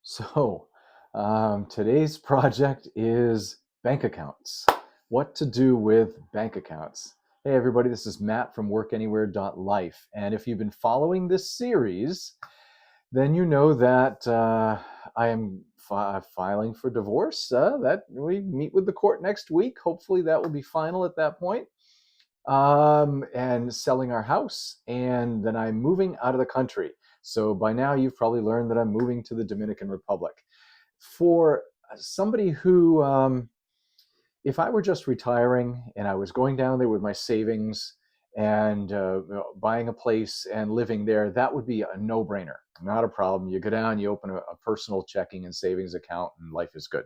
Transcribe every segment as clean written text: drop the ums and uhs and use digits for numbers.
So, today's project is bank accounts. What to do with bank accounts. Hey, everybody, this is Matt from workanywhere.life. And if you've been following this series, then you know that I am filing for divorce. That we meet with the court next week. Hopefully, that will be final at that point. And selling our house. And then I'm moving out of the country. So by now, you've probably learned that I'm moving to the Dominican Republic. For somebody who, if I were just retiring and I was going down there with my savings and buying a place and living there, that would be a no-brainer, not a problem. You go down, you open a personal checking and savings account, and life is good.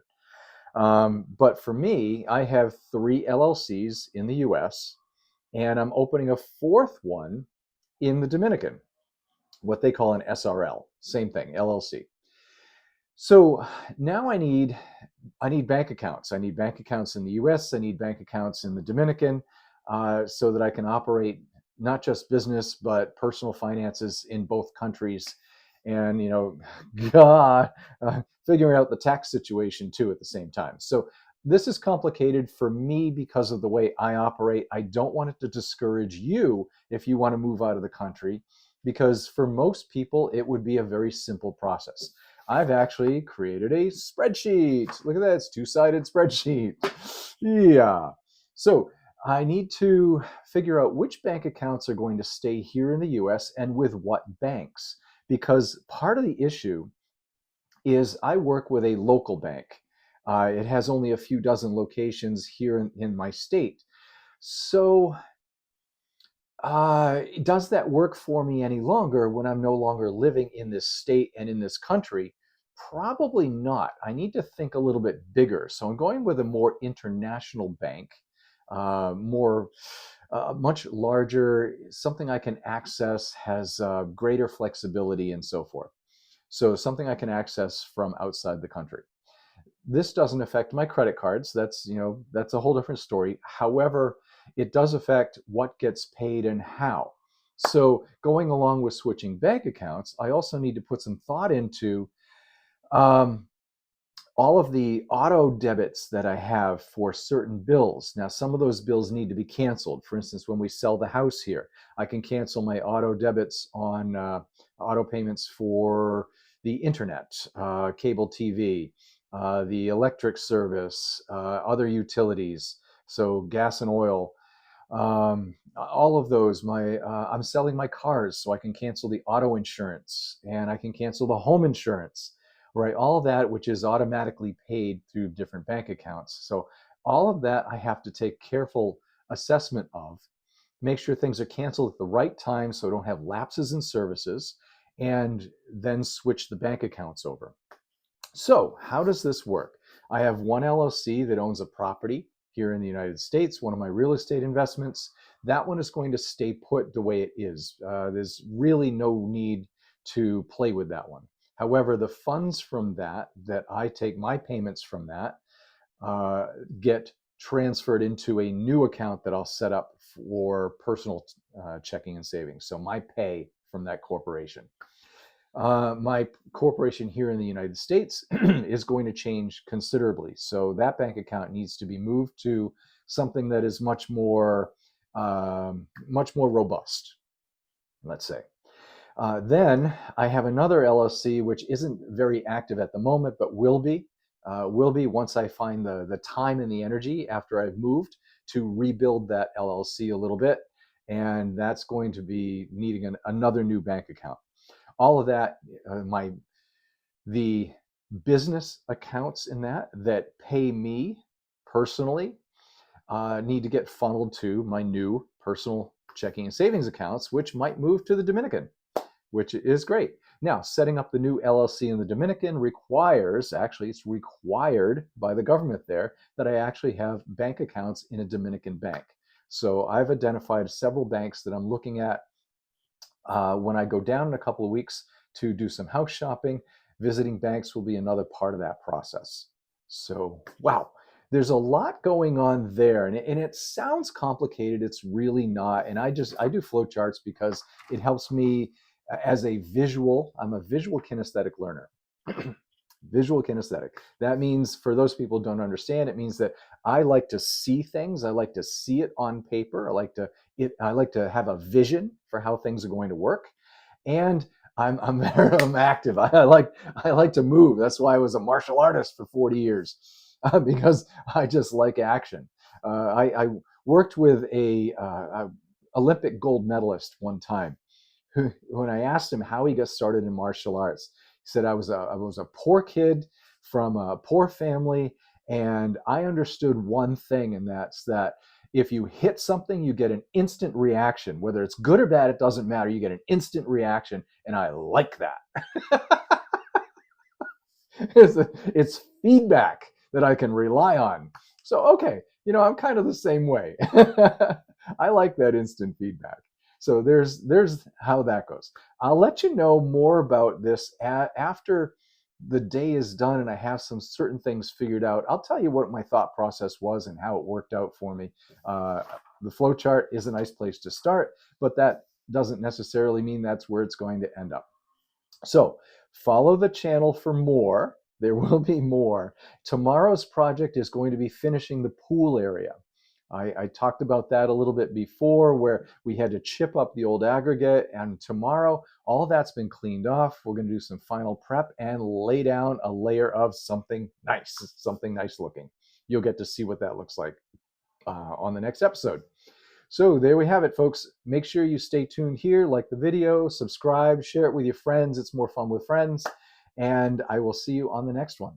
But for me, I have 3 LLCs in the US, and I'm opening a 4th one in the Dominican, what they call an SRL, same thing, LLC. So now I need bank accounts. I need bank accounts in the US. I need bank accounts in the Dominican, so that I can operate not just business but personal finances in both countries. And God, figuring out the tax situation too at the same time. So this is complicated for me because of the way I operate. I don't want it to discourage you if you want to move out of the country, because for most people it would be a very simple process. I've actually created a spreadsheet. Look at that, it's two-sided spreadsheet. Yeah. So I need to figure out which bank accounts are going to stay here in the US and with what banks. Because part of the issue is I work with a local bank. It has only a few dozen locations here in my state. So does that work for me any longer when I'm no longer living in this state and in this country? Probably not. I need to think a little bit bigger. So I'm going with a more international bank, much larger, something I can access, has greater flexibility and so forth. So something I can access from outside the country. This doesn't affect my credit cards. That's a whole different story. However, it does affect what gets paid and how. So going along with switching bank accounts, I also need to put some thought into um, all of the auto debits that I have for certain bills. Now, some of those bills need to be canceled. For instance, when we sell the house here, I can cancel my auto debits on auto payments for the internet, cable TV, the electric service, other utilities, so gas and oil. All of those. I'm selling my cars, so I can cancel the auto insurance and I can cancel the home insurance, right? All of that, which is automatically paid through different bank accounts. So all of that I have to take careful assessment of, make sure things are canceled at the right time so I don't have lapses in services, and then switch the bank accounts over. So how does this work? I have one LLC that owns a property here in the United States, one of my real estate investments. That one is going to stay put the way it is. There's really no need to play with that one. However, the funds from that I take, my payments from that, get transferred into a new account that I'll set up for personal checking and savings. So my pay from that corporation. My corporation here in the United States is going to change considerably. So that bank account needs to be moved to something that is much more robust, let's say. Then I have another LLC, which isn't very active at the moment, but will be once I find the time and the energy after I've moved to rebuild that LLC a little bit. And that's going to be needing another new bank account. All of that, the business accounts in that pay me personally, need to get funneled to my new personal checking and savings accounts, which might move to the Dominican, which is great. Now, setting up the new LLC in the Dominican it's required by the government there that I actually have bank accounts in a Dominican bank. So I've identified several banks that I'm looking at. When I go down in a couple of weeks to do some house shopping, visiting banks will be another part of that process. So, wow, there's a lot going on there, and it sounds complicated. It's really not. And I do flowcharts because it helps me as a visual. I'm a visual kinesthetic learner. Visual kinesthetic. That means, for those people who don't understand, it means that I like to see things. I like to see it on paper. I like to have a vision for how things are going to work. And I'm I'm active. I like to move. That's why I was a martial artist for 40 years, because I just like action. I worked with a Olympic gold medalist one time, who, when I asked him how he got started in martial arts, he said, I was a poor kid from a poor family, and I understood one thing, and that's that if you hit something, you get an instant reaction. Whether it's good or bad, it doesn't matter. You get an instant reaction, and I like that. It's feedback that I can rely on. So, okay, I'm kind of the same way. I like that instant feedback. So there's how that goes. I'll let you know more about this after the day is done and I have some certain things figured out. I'll tell you what my thought process was and how it worked out for me. The flowchart is a nice place to start, but that doesn't necessarily mean that's where it's going to end up. So follow the channel for more. There will be more. Tomorrow's project is going to be finishing the pool area. I talked about that a little bit before, where we had to chip up the old aggregate, and tomorrow all that's been cleaned off. We're going to do some final prep and lay down a layer of something nice looking. You'll get to see what that looks like on the next episode. So there we have it, folks. Make sure you stay tuned here, like the video, subscribe, share it with your friends. It's more fun with friends. And I will see you on the next one.